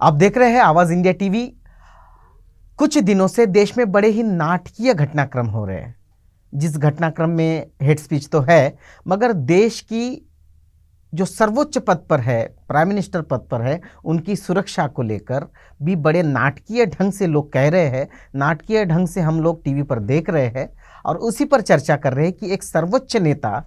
आप देख रहे हैं आवाज इंडिया टीवी। कुछ दिनों से देश में बड़े ही नाटकीय घटनाक्रम हो रहे हैं। जिस घटनाक्रम में हेट स्पीच तो है, मगर देश की जो सर्वोच्च पद पर है, प्राइम मिनिस्टर पद पर है, उनकी सुरक्षा को लेकर भी बड़े नाटकीय ढंग से लोग कह रहे हैं। नाटकीय ढंग से हम लोग टीवी पर देख रहे हैं और उसी पर चर्चा कर रहे हैं कि एक सर्वोच्च नेता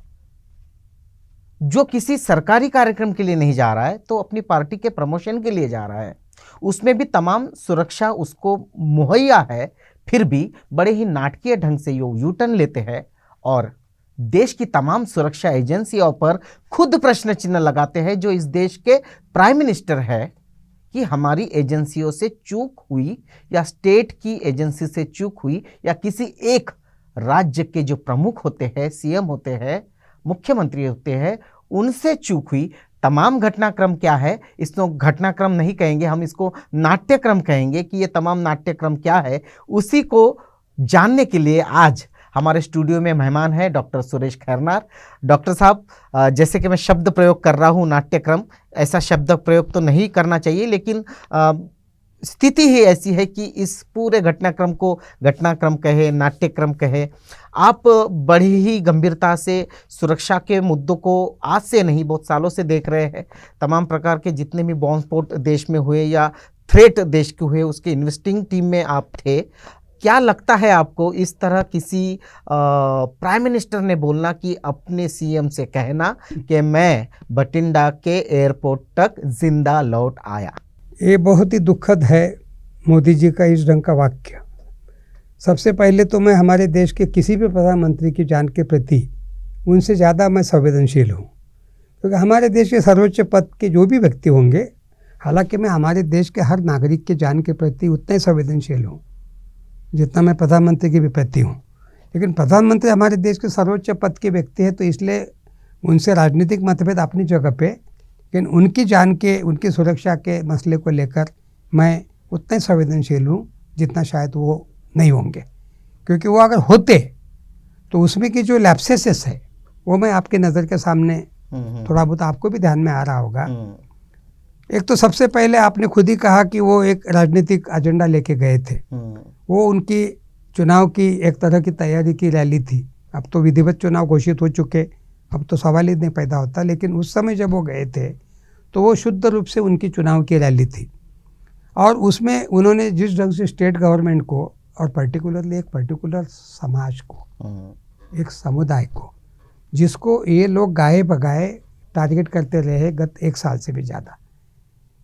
जो किसी सरकारी कार्यक्रम के लिए नहीं जा रहा है, तो अपनी पार्टी के प्रमोशन के लिए जा रहा है, उसमें भी तमाम सुरक्षा उसको मुहैया है, फिर भी बड़े ही नाटकीय ढंग से यू टर्न लेते हैं और देश की तमाम सुरक्षा एजेंसियों पर खुद प्रश्न चिन्ह लगाते हैं, जो इस देश के प्राइम मिनिस्टर है, कि हमारी एजेंसियों से चूक हुई या स्टेट की एजेंसी से चूक हुई या किसी एक राज्य के जो प्रमुख होते हैं, सीएम होते हैं, मुख्यमंत्री होते हैं, उनसे चूक हुई। तमाम घटनाक्रम क्या है, इसको घटनाक्रम नहीं कहेंगे, हम इसको नाट्यक्रम कहेंगे कि ये तमाम नाट्यक्रम क्या है। उसी को जानने के लिए आज हमारे स्टूडियो में मेहमान है डॉक्टर सुरेश खैरनार। डॉक्टर साहब, जैसे कि मैं शब्द प्रयोग कर रहा हूँ नाट्यक्रम, ऐसा शब्द प्रयोग तो नहीं करना चाहिए, लेकिन स्थिति ही ऐसी है कि इस पूरे घटनाक्रम को घटनाक्रम कहे, नाट्यक्रम कहे। आप बड़ी ही गंभीरता से सुरक्षा के मुद्दों को आज से नहीं, बहुत सालों से देख रहे हैं। तमाम प्रकार के जितने भी बॉम्ब स्फोट देश में हुए या थ्रेट देश के हुए, उसके इन्वेस्टिंग टीम में आप थे। क्या लगता है आपको, इस तरह किसी प्राइम मिनिस्टर ने बोलना कि अपने सीएम से कहना कि मैं बठिंडा के एयरपोर्ट तक जिंदा लौट आया? ये बहुत ही दुखद है मोदी जी का इस ढंग का वाक्य। सबसे पहले तो मैं हमारे देश के किसी भी प्रधानमंत्री की जान के प्रति उनसे ज़्यादा मैं संवेदनशील हूँ, क्योंकि हमारे देश के सर्वोच्च पद के जो भी व्यक्ति होंगे, हालांकि मैं हमारे देश के हर नागरिक के जान के प्रति उतना ही संवेदनशील हूँ जितना मैं प्रधानमंत्री के भी प्रति हूँ, लेकिन प्रधानमंत्री हमारे देश के सर्वोच्च पद के व्यक्ति हैं, तो इसलिए उनसे राजनीतिक मतभेद अपनी जगह पे, लेकिन उनकी जान के, उनकी सुरक्षा के मसले को लेकर मैं उतना ही संवेदनशील हूँ जितना शायद वो नहीं होंगे। क्योंकि वो अगर होते तो उसमें की जो लैप्सेस है वो मैं आपके नज़र के सामने थोड़ा बहुत आपको भी ध्यान में आ रहा होगा। एक तो सबसे पहले आपने खुद ही कहा कि वो एक राजनीतिक एजेंडा लेके गए थे। वो उनकी चुनाव की एक तरह की तैयारी की रैली थी। अब तो विधिवत चुनाव घोषित हो चुके, अब तो सवाल ही नहीं पैदा होता, लेकिन उस समय जब वो गए थे तो वो शुद्ध रूप से उनकी चुनाव की रैली थी। और उसमें उन्होंने जिस ढंग से स्टेट गवर्नमेंट को और पर्टिकुलरली एक पर्टिकुलर समाज को, एक समुदाय को, जिसको ये लोग गाए बगाए टारगेट करते रहे गत 1 साल से भी ज़्यादा,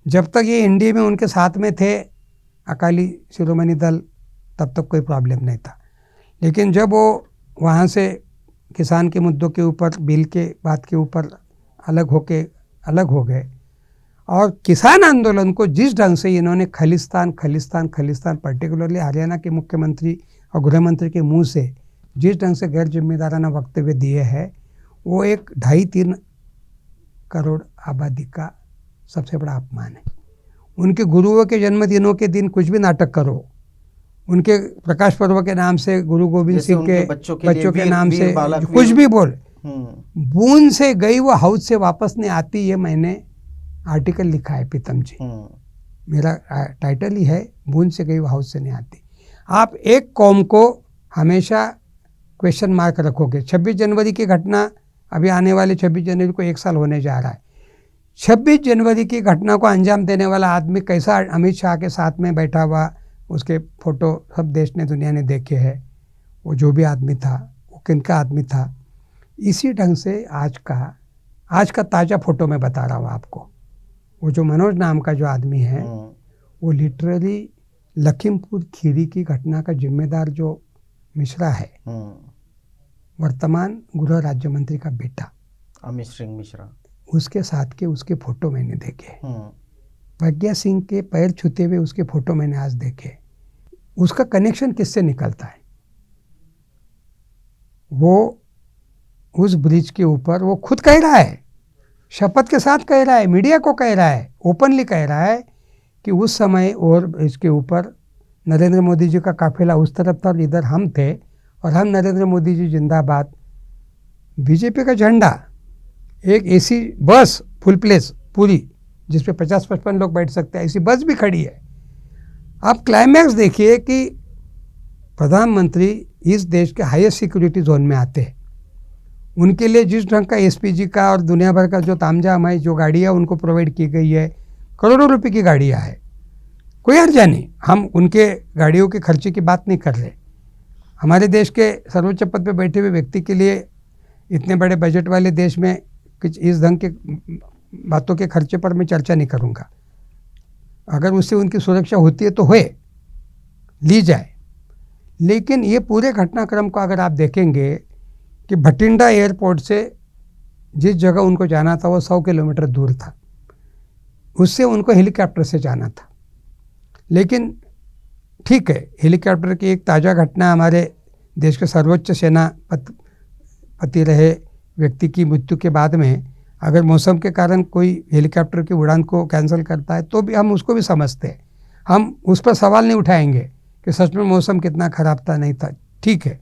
जब तक ये एनडीए में उनके साथ में थे अकाली शिरोमणि दल, तब तक कोई प्रॉब्लम नहीं था। लेकिन जब वो वहाँ से किसान के मुद्दों के ऊपर, बिल के बात के ऊपर अलग हो गए और किसान आंदोलन को जिस ढंग से इन्होंने खलिस्तान पर्टिकुलरली हरियाणा के मुख्यमंत्री और गृह मंत्री के मुंह से जिस ढंग से गैर जिम्मेदाराना वक्तव्य दिए हैं, वो एक 2.5-3 करोड़ आबादी का सबसे बड़ा अपमान है। उनके गुरुओं के जन्मदिनों के दिन कुछ भी नाटक करो, उनके प्रकाश पर्व के नाम से, गुरु गोविंद सिंह के बच्चों के नाम से कुछ भी बोल, बूंद से गई वो हाउद से वापस नहीं आती। ये मैंने आर्टिकल लिखा है प्रीतम जी, मेरा टाइटल ही है, बूंद से गई वो हाउद से नहीं आती। आप एक कौम को हमेशा क्वेश्चन मार्क रखोगे। 26 जनवरी की घटना, अभी आने वाले 26 जनवरी को 1 साल होने जा रहा है। 26 जनवरी की घटना को अंजाम देने वाला आदमी कैसा, अमित शाह के साथ में बैठा हुआ, उसके फोटो सब देश ने, दुनिया ने देखे हैं। वो जो भी आदमी था वो किनका आदमी था। इसी ढंग से आज का ताज़ा फोटो मैं बता रहा हूँ आपको। वो जो मनोज नाम का जो आदमी है, वो लिटरली लखीमपुर खीरी की घटना का जिम्मेदार जो मिश्रा है, वर्तमान गृह राज्य मंत्री का बेटा अमित सिंह मिश्रा, उसके साथ के उसके फोटो मैंने देखे। प्रज्ञा सिंह के पैर छूते हुए उसके फोटो मैंने आज देखे। उसका कनेक्शन किससे निकलता है? वो उस ब्रिज के ऊपर, वो खुद कह रहा है, शपथ के साथ कह रहा है, मीडिया को कह रहा है, ओपनली कह रहा है कि उस समय और इसके ऊपर नरेंद्र मोदी जी का काफिला उस तरफ था, इधर हम थे और हम नरेंद्र मोदी जी जिंदाबाद, बीजेपी का झंडा, एक एसी बस फुल प्लेस पूरी जिस पे 50-55 लोग बैठ सकते हैं, ऐसी बस भी खड़ी है। आप क्लाइमैक्स देखिए कि प्रधानमंत्री इस देश के हाईएस्ट सिक्योरिटी जोन में आते हैं, उनके लिए जिस ढंग का एसपीजी का और दुनिया भर का जो तामझाम है, जो गाड़ियाँ उनको प्रोवाइड की गई है, करोड़ों रुपए की गाड़ियाँ है, कोई हर्जा नहीं। हम उनके गाड़ियों के खर्चे की बात नहीं कर रहे। हमारे देश के सर्वोच्च पद पे बैठे हुए व्यक्ति के लिए इतने बड़े बजट वाले देश में कुछ इस ढंग के बातों के खर्चे पर मैं चर्चा नहीं करूँगा। अगर उससे उनकी सुरक्षा होती है तो होए, ली जाए। लेकिन ये पूरे घटनाक्रम को अगर आप देखेंगे कि भटिंडा एयरपोर्ट से जिस जगह उनको जाना था वो 100 किलोमीटर दूर था, उससे उनको हेलीकॉप्टर से जाना था। लेकिन ठीक है, हेलीकॉप्टर की एक ताज़ा घटना हमारे देश के सर्वोच्च सेनापति रहे व्यक्ति की मृत्यु के बाद में अगर मौसम के कारण कोई हेलीकॉप्टर की उड़ान को कैंसिल करता है तो भी हम उसको भी समझते हैं। हम उस पर सवाल नहीं उठाएंगे कि सच में मौसम कितना ख़राब था, नहीं था, ठीक है।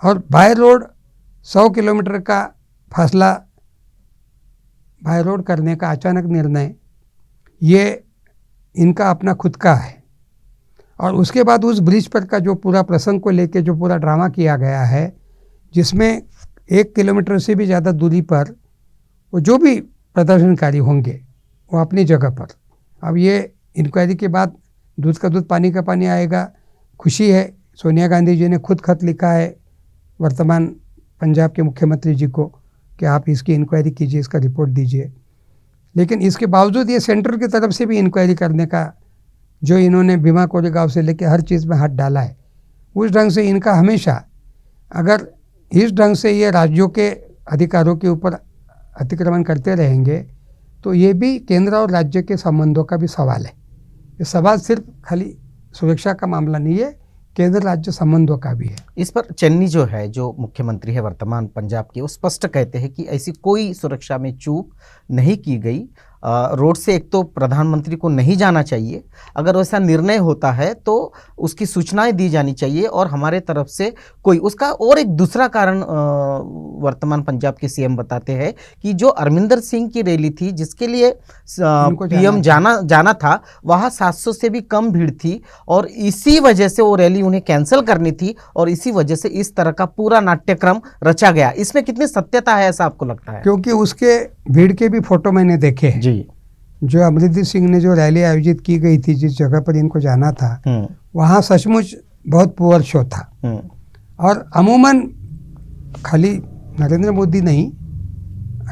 और बाय रोड 100 किलोमीटर का फासला बाय रोड करने का अचानक निर्णय, ये इनका अपना खुद का है। और उसके बाद उस ब्रिज पर का जो पूरा प्रसंग को लेके जो पूरा ड्रामा किया गया है, जिसमें 1 किलोमीटर से भी ज़्यादा दूरी पर वो जो भी प्रदर्शनकारी होंगे वो अपनी जगह पर। अब ये इंक्वायरी के बाद दूध का दूध पानी का पानी आएगा। खुशी है, सोनिया गांधी जी ने खुद खत लिखा है वर्तमान पंजाब के मुख्यमंत्री जी को कि आप इसकी इंक्वायरी कीजिए, इसका रिपोर्ट दीजिए। लेकिन इसके बावजूद ये सेंटर की तरफ से भी इंक्वायरी करने का जो इन्होंने भीमा कोरेगांव से लेकर हर चीज़ में हाथ डाला है, उस ढंग से इनका हमेशा, अगर इस ढंग से ये राज्यों के अधिकारों के ऊपर अतिक्रमण करते रहेंगे तो ये भी केंद्र और राज्य के संबंधों का भी सवाल है। ये सवाल सिर्फ खाली सुरक्षा का मामला नहीं है, केंद्र राज्य संबंधों का भी है। इस पर चन्नी जो है, जो मुख्यमंत्री है वर्तमान पंजाब के, वो स्पष्ट कहते हैं कि ऐसी कोई सुरक्षा में चूक नहीं की गई। रोड से एक तो प्रधानमंत्री को नहीं जाना चाहिए, अगर वैसा निर्णय होता है तो उसकी सूचनाएं दी जानी चाहिए और हमारे तरफ से कोई उसका। और एक दूसरा कारण वर्तमान पंजाब के सीएम बताते हैं कि जो अरमिंदर सिंह की रैली थी जिसके लिए पीएम जाना था, वहाँ 700 से भी कम भीड़ थी और इसी वजह से वो रैली उन्हें कैंसिल करनी थी और इसी वजह से इस तरह का पूरा नाट्यक्रम रचा गया। इसमें कितनी सत्यता है, ऐसा आपको लगता है? क्योंकि उसके भीड़ के भी फोटो मैंने देखे जी। जो अमरिंदर सिंह ने जो रैली आयोजित की गई थी जिस जगह पर इनको जाना था, वहाँ सचमुच बहुत पुअर शो था। और अमूमन खाली नरेंद्र मोदी नहीं,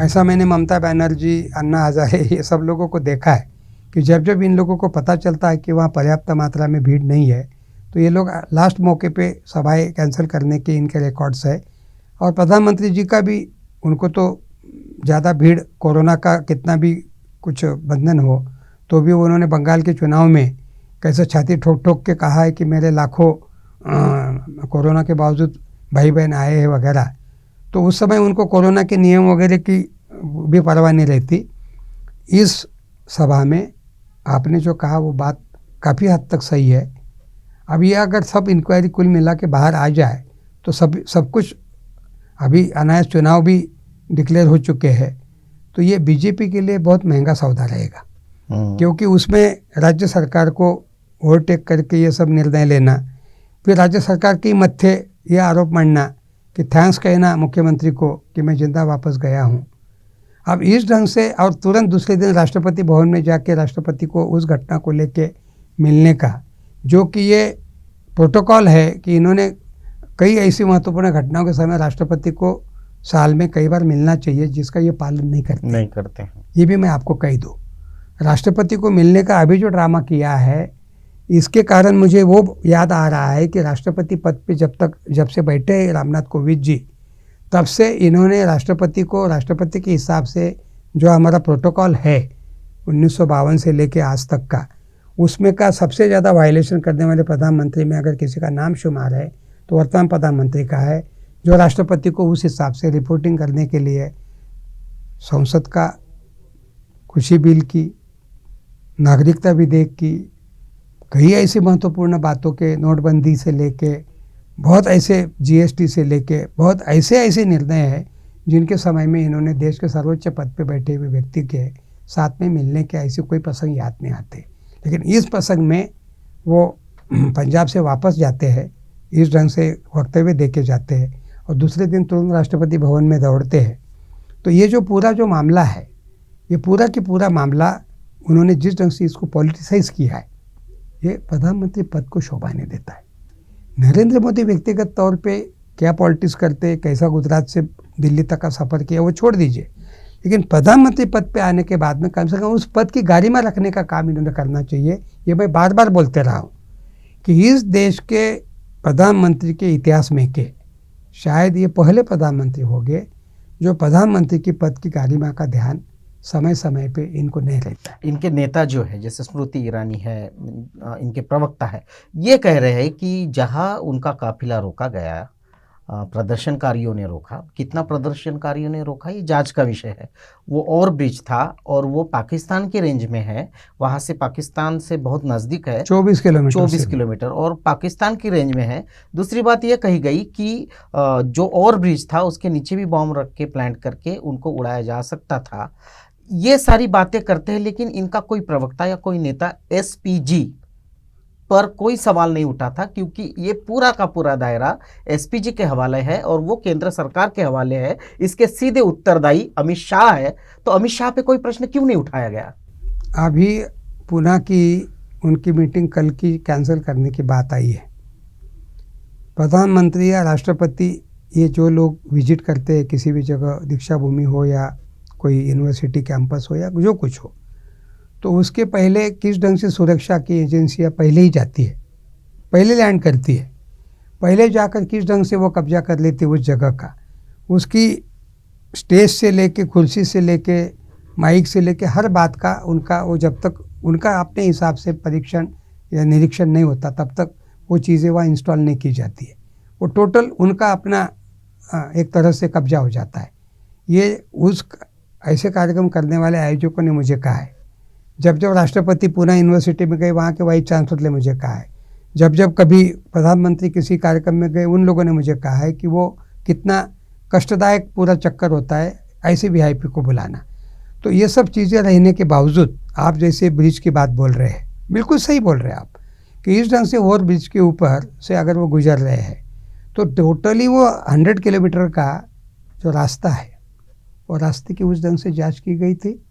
ऐसा मैंने ममता बनर्जी, अन्ना हजारे, ये सब लोगों को देखा है कि जब जब इन लोगों को पता चलता है कि वहाँ पर्याप्त मात्रा में भीड़ नहीं है तो ये लोग लास्ट मौके पे सभाएं कैंसिल करने के इनके रिकॉर्ड्स है। और प्रधानमंत्री जी का भी, उनको तो ज़्यादा भीड़, कोरोना का कितना भी कुछ बंधन हो तो भी उन्होंने बंगाल के चुनाव में कैसे छाती ठोक ठोक के कहा है कि मेरे लाखों कोरोना के बावजूद भाई बहन आए हैं वगैरह। तो उस समय उनको कोरोना के नियम वगैरह की भी परवाह नहीं रहती। इस सभा में आपने जो कहा वो बात काफ़ी हद तक सही है। अब ये अगर सब इंक्वायरी कुल मिला के बाहर आ जाए तो सब कुछ, अभी अनायास चुनाव भी डिक्लेयर हो चुके हैं, तो ये बीजेपी के लिए बहुत महंगा सौदा रहेगा। क्योंकि उसमें राज्य सरकार को ओवरटेक करके ये सब निर्णय लेना, फिर राज्य सरकार के मत्थे ये आरोप मढ़ना कि थैंक्स कहना मुख्यमंत्री को कि मैं जिंदा वापस गया हूँ। अब इस ढंग से, और तुरंत दूसरे दिन राष्ट्रपति भवन में जाके राष्ट्रपति को उस घटना को लेके मिलने का, जो कि ये प्रोटोकॉल है कि इन्होंने कई ऐसी महत्वपूर्ण घटनाओं के समय राष्ट्रपति को साल में कई बार मिलना चाहिए, जिसका ये पालन नहीं करते हैं। ये भी मैं आपको कह दूँ, राष्ट्रपति को मिलने का अभी जो ड्रामा किया है, इसके कारण मुझे वो याद आ रहा है कि राष्ट्रपति पद पे जब से बैठे रामनाथ कोविंद जी, तब से इन्होंने राष्ट्रपति को, राष्ट्रपति के हिसाब से जो हमारा प्रोटोकॉल है 1952 से लेके आज तक का, उसमें का सबसे ज़्यादा वायलेशन करने वाले प्रधानमंत्री में अगर किसी का नाम शुमार है तो वर्तमान प्रधानमंत्री का है, जो राष्ट्रपति को उस हिसाब से रिपोर्टिंग करने के लिए संसद का कृषि बिल की, नागरिकता विधेयक की, कई ऐसी महत्वपूर्ण बातों के, नोटबंदी से लेके बहुत ऐसे जीएसटी से लेके बहुत ऐसे निर्णय हैं जिनके समय में इन्होंने देश के सर्वोच्च पद पे बैठे हुए व्यक्ति के साथ में मिलने के ऐसे कोई प्रसंग याद नहीं आते। लेकिन इस प्रसंग में वो पंजाब से वापस जाते हैं, इस ढंग से वक्तव्य दे के जाते हैं और दूसरे दिन तुरंत राष्ट्रपति भवन में दौड़ते हैं। तो ये जो पूरा जो मामला है, ये पूरा की पूरा मामला उन्होंने जिस ढंग से इसको पॉलिटिसाइज किया है, ये प्रधानमंत्री पद को शोभा नहीं देता है। नरेंद्र मोदी व्यक्तिगत तौर पे क्या पॉलिटिक्स करते, कैसा गुजरात से दिल्ली तक का सफ़र किया, वो छोड़ दीजिए, लेकिन प्रधानमंत्री पद पे आने के बाद में कम से कम उस पद की गारिमा रखने का काम इन्होंने करना चाहिए। ये मैं बार बार बोलते रहा हूँ कि इस देश के प्रधानमंत्री के इतिहास में के शायद ये पहले प्रधानमंत्री हो गए जो प्रधानमंत्री की पद की गारिमा का ध्यान समय समय पे इनको नहीं रहता है। इनके नेता जो है, जैसे स्मृति ईरानी है, इनके प्रवक्ता है, ये कह रहे हैं कि जहां उनका काफिला रोका गया, प्रदर्शनकारियों ने रोका, कितना प्रदर्शनकारियों ने रोका ये जांच का विषय है। वो ओवर ब्रिज था और वो पाकिस्तान के रेंज में है, वहाँ से पाकिस्तान से बहुत नज़दीक है, 24 किलोमीटर और पाकिस्तान की रेंज में है। दूसरी बात ये कही गई कि जो ओवर ब्रिज था उसके नीचे भी बॉम्ब रख के प्लांट करके उनको उड़ाया जा सकता था। ये सारी बातें करते हैं, लेकिन इनका कोई प्रवक्ता या कोई नेता एसपीजी पर कोई सवाल नहीं उठा था, क्योंकि ये पूरा का पूरा दायरा एसपीजी के हवाले है और वो केंद्र सरकार के हवाले है। इसके सीधे उत्तरदायी अमित शाह है, तो अमित शाह पे कोई प्रश्न क्यों नहीं उठाया गया? अभी पुणे की उनकी मीटिंग कल की कैंसिल करने की बात आई है। प्रधानमंत्री या राष्ट्रपति ये जो लोग विजिट करते हैं किसी भी जगह, दीक्षा भूमि हो या कोई यूनिवर्सिटी कैंपस हो या जो कुछ हो, तो उसके पहले किस ढंग से सुरक्षा की एजेंसियां पहले ही जाती है, पहले लैंड करती है, पहले जाकर किस ढंग से वो कब्जा कर लेती है उस जगह का, उसकी स्टेज से लेके, कुर्सी से लेके, माइक से लेके हर बात का उनका, वो जब तक उनका अपने हिसाब से परीक्षण या निरीक्षण नहीं होता तब तक वो चीज़ें वहाँ इंस्टॉल नहीं की जाती है। वो टोटल उनका अपना एक तरह से कब्जा हो जाता है। ये उस ऐसे कार्यक्रम करने वाले आयोजकों ने मुझे कहा है। जब जब राष्ट्रपति पुणे यूनिवर्सिटी में गए, वहाँ के वाइस चांसलर ने मुझे कहा है। जब जब कभी प्रधानमंत्री किसी कार्यक्रम में गए, उन लोगों ने मुझे कहा है कि वो कितना कष्टदायक पूरा चक्कर होता है ऐसे वीआईपी को बुलाना। तो ये सब चीज़ें रहने के बावजूद आप जैसे ब्रिज की बात बोल रहे हैं, बिल्कुल सही बोल रहे हैं आप, कि इस ढंग से ओवर ब्रिज के ऊपर से अगर वो गुजर रहे हैं तो टोटली वो 100 किलोमीटर का जो रास्ता है, वो रास्ते की उस ढंग से जांच की गई थी।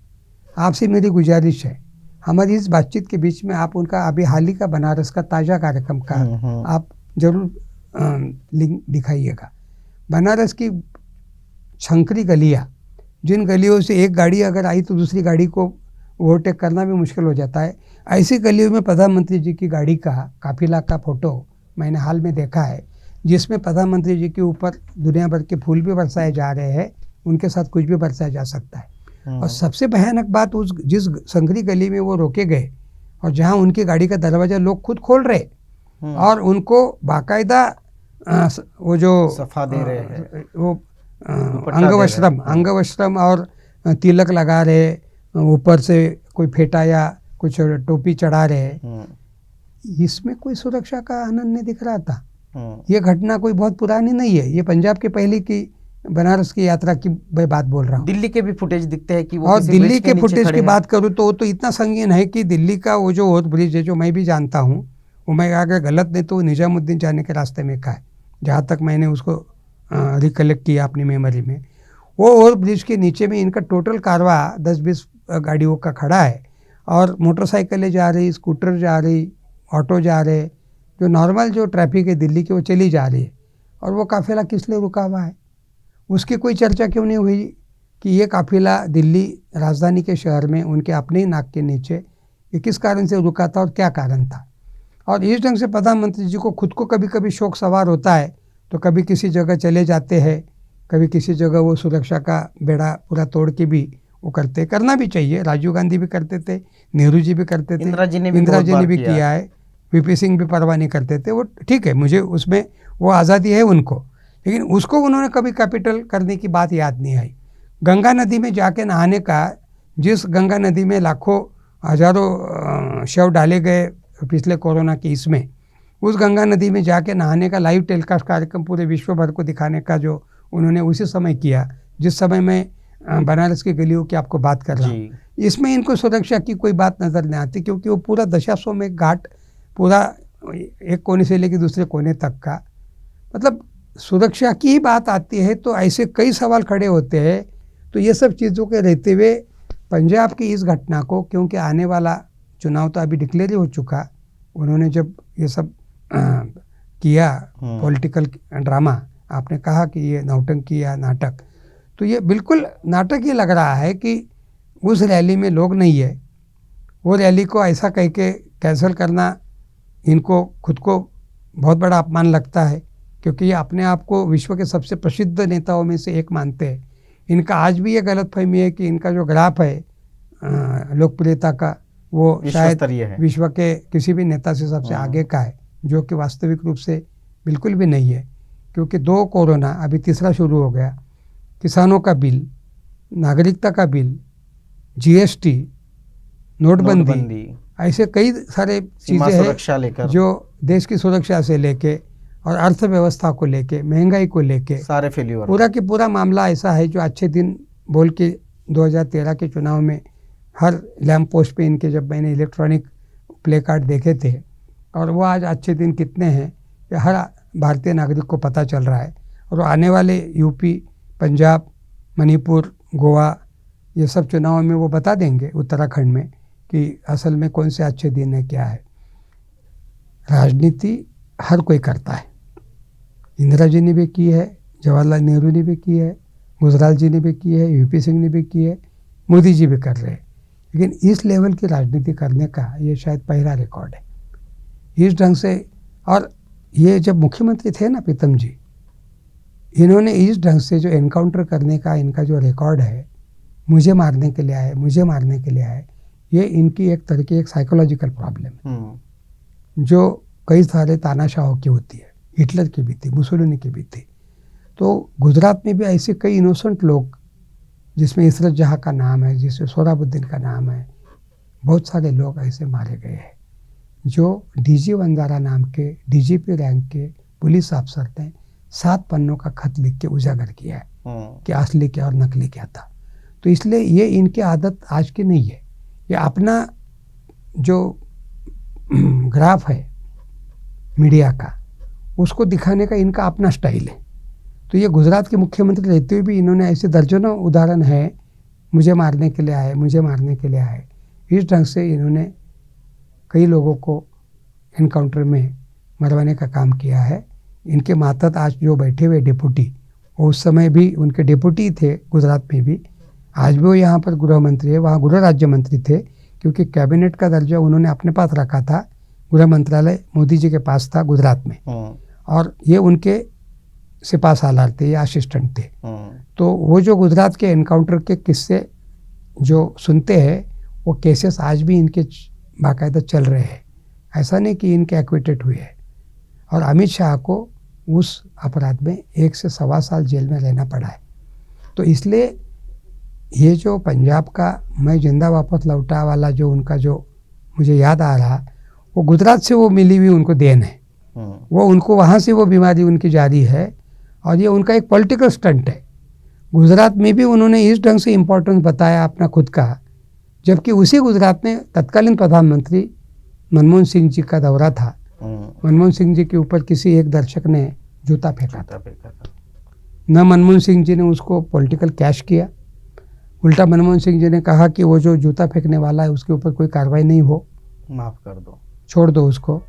आपसे मेरी गुजारिश है, हमारी इस बातचीत के बीच में आप उनका अभी हाल ही का बनारस का ताज़ा कार्यक्रम का आप जरूर लिंक दिखाइएगा। बनारस की छंकरी गलियाँ, जिन गलियों से एक गाड़ी अगर आई तो दूसरी गाड़ी को ओवरटेक करना भी मुश्किल हो जाता है, ऐसी गलियों में प्रधानमंत्री जी की गाड़ी का काफिला का फोटो मैंने हाल में देखा है, जिसमें प्रधानमंत्री जी के ऊपर दुनिया भर के फूल भी बरसाए जा रहे हैं, उनके साथ कुछ भी बरसाया जा सकता है। और सबसे भयानक बात, उस जिस संकरी गली में वो रोके गए और जहां उनकी गाड़ी का दरवाज़ा लोग खुद खोल रहे और उनको बाकायदा वो जो सफा दे रहे हैं, वो अंगवस्त्रम और तिलक लगा रहे, ऊपर से कोई फेटा या कुछ टोपी चढ़ा रहे, इसमें कोई सुरक्षा का आनंद नहीं दिख रहा था। ये घटना कोई बहुत पुरानी नहीं है, ये पंजाब के पहले की बनारस की यात्रा की मैं बात बोल रहा हूँ। दिल्ली के भी फुटेज दिखते हैं कि वो और दिल्ली के फुटेज की बात करूँ तो वो तो इतना संगीन है कि दिल्ली का वो जो ओवर ब्रिज है, जो मैं भी जानता हूँ, वो मैं अगर गलत नहीं तो निजामुद्दीन जाने के रास्ते में का है, जहाँ तक मैंने उसको रिकलेक्ट किया अपनी मेमोरी में। वो ओवर ब्रिज के नीचे में इनका टोटल कारवा 10-20 गाड़ियों का खड़ा है और मोटरसाइकिलें जा रही, स्कूटर जा रही, ऑटो जा रहे, जो नॉर्मल जो ट्रैफिक है दिल्ली की वो चली जा रही है। और वो काफिला किस लिए रुका हुआ है, उसकी कोई चर्चा क्यों नहीं हुई कि ये काफिला दिल्ली राजधानी के शहर में उनके अपने ही नाक के नीचे ये किस कारण से रुका था और क्या कारण था। और इस ढंग से प्रधानमंत्री जी को खुद को कभी कभी शौक सवार होता है, तो कभी किसी जगह चले जाते हैं, कभी किसी जगह वो सुरक्षा का बेड़ा पूरा तोड़ के भी वो करते, करना भी चाहिए। राजीव गांधी भी करते थे, नेहरू जी भी करते थे, इंदिरा जी ने भी किया है, वीपी सिंह भी परवाह नहीं करते थे। वो ठीक है, मुझे उसमें वो आज़ादी है उनको, लेकिन उसको उन्होंने कभी कैपिटल करने की बात याद नहीं आई। गंगा नदी में जाके नहाने का, जिस गंगा नदी में लाखों हजारों शव डाले गए पिछले कोरोना के इसमें, उस गंगा नदी में जाके नहाने का लाइव टेलीकास्ट कार्यक्रम पूरे विश्व भर को दिखाने का जो उन्होंने उसी समय किया जिस समय मैं बनारस की गलियों की आपको बात कर रहा हूँ, इसमें इनको सुरक्षा की कोई बात नज़र नहीं आती, क्योंकि वो पूरा दशाश्व में घाट पूरा एक कोने से लेकर दूसरे कोने तक का, मतलब सुरक्षा की ही बात आती है तो ऐसे कई सवाल खड़े होते हैं। तो ये सब चीज़ों के रहते हुए पंजाब की इस घटना को, क्योंकि आने वाला चुनाव तो अभी डिक्लेयर ही हो चुका, उन्होंने जब ये सब किया पॉलिटिकल ड्रामा, आपने कहा कि ये नौटंकी या नाटक, तो ये बिल्कुल नाटक ही लग रहा है कि उस रैली में लोग नहीं है, वो रैली को ऐसा कह के कैंसिल करना इनको खुद को बहुत बड़ा अपमान लगता है, क्योंकि ये अपने आप को विश्व के सबसे प्रसिद्ध नेताओं में से एक मानते हैं। इनका आज भी ये गलतफहमी है कि इनका जो ग्राफ है लोकप्रियता का, वो शायद विश्व के किसी भी नेता से सबसे आगे का है, जो कि वास्तविक रूप से बिल्कुल भी नहीं है। क्योंकि 2 कोरोना, अभी तीसरा शुरू हो गया, किसानों का बिल, नागरिकता का बिल, GST, नोटबंदी, ऐसे कई सारे चीज़ें हैं जो देश की सुरक्षा से लेके और अर्थव्यवस्था को लेके, महंगाई को लेके सारे फेल्यूर, पूरा की पूरा मामला ऐसा है जो अच्छे दिन बोल के 2013 के चुनाव में हर लैंप पोस्ट पे इनके, जब मैंने इलेक्ट्रॉनिक प्ले कार्ड देखे थे, और वो आज अच्छे दिन कितने हैं ये हर भारतीय नागरिक को पता चल रहा है। और आने वाले यूपी, पंजाब, मणिपुर, गोवा, ये सब चुनाव में वो बता देंगे, उत्तराखंड में, कि असल में कौन से अच्छे दिन है, क्या है। राजनीति हर कोई करता है, इंदिरा जी ने भी की है, जवाहरलाल नेहरू ने भी की है, गुजराल जी ने भी की है, यूपी सिंह ने भी की है, मोदी जी भी कर रहे हैं, लेकिन इस लेवल की राजनीति करने का ये शायद पहला रिकॉर्ड है इस ढंग से। और ये जब मुख्यमंत्री थे ना प्रीतम जी, इन्होंने इस ढंग से जो एनकाउंटर करने का इनका जो रिकॉर्ड है, मुझे मारने के लिए आए, मुझे मारने के लिए आए, ये इनकी एक तरह की एक साइकोलॉजिकल प्रॉब्लम है जो कई सारे तानाशाहों की होती है, हिटलर की भी थी, मुसोलिनी की भी थी। तो गुजरात में भी ऐसे कई इनोसेंट लोग, जिसमें इसरत जहाँ का नाम है, जिसमें सोहराबुद्दीन का नाम है, बहुत सारे लोग ऐसे मारे गए हैं, जो DG वंजारा नाम के DGP रैंक के पुलिस अफसर ने 7 पन्नों का खत लिख के उजागर किया है कि असली क्या और नकली क्या था। तो इसलिए ये इनकी आदत आज की नहीं है, ये अपना जो ग्राफ है मीडिया का, उसको दिखाने का इनका अपना स्टाइल है। तो ये गुजरात के मुख्यमंत्री रहते हुए भी इन्होंने ऐसे दर्जनों उदाहरण है, मुझे मारने के लिए आए, मुझे मारने के लिए आए, इस ढंग से इन्होंने कई लोगों को एनकाउंटर में मरवाने का काम किया है। इनके मातहत आज जो बैठे हुए डिप्टी, वो उस समय भी उनके डिप्टी थे गुजरात में भी, आज भी वो यहाँ पर गृह मंत्री है, वहाँ गृह राज्य मंत्री थे, क्योंकि कैबिनेट का दर्जा उन्होंने अपने पास रखा था, गृह मंत्रालय मोदी जी के पास था गुजरात में, और ये उनके सिपा सालार थे या असिस्टेंट थे। तो वो जो गुजरात के एनकाउंटर के किस्से जो सुनते हैं, वो केसेस आज भी इनके बाकायदा चल रहे हैं, ऐसा नहीं कि इनके एक्विटेड हुए हैं। और अमित शाह को उस अपराध में 1 से 1.25 साल जेल में रहना पड़ा है। तो इसलिए ये जो पंजाब का मैं जिंदा वापस लौटा वाला जो उनका जो मुझे याद आ रहा, वो गुजरात से वो मिली हुई उनको देन है, वो उनको वहाँ से वो बीमारी उनकी जारी है, और ये उनका एक पॉलिटिकल स्टंट है। गुजरात में भी उन्होंने इस ढंग से इम्पोर्टेंस बताया अपना खुद का, जबकि उसी गुजरात में तत्कालीन प्रधानमंत्री मनमोहन सिंह जी का दौरा था। मनमोहन सिंह जी के ऊपर किसी एक दर्शक ने जूता फेंका था, न मनमोहन सिंह जी ने उसको पॉलिटिकल कैश किया, उल्टा मनमोहन सिंह जी ने कहा कि वो जो जूता फेंकने वाला है उसके ऊपर कोई कार्रवाई नहीं हो, माफ़ कर दो, छोड़ दो उसको।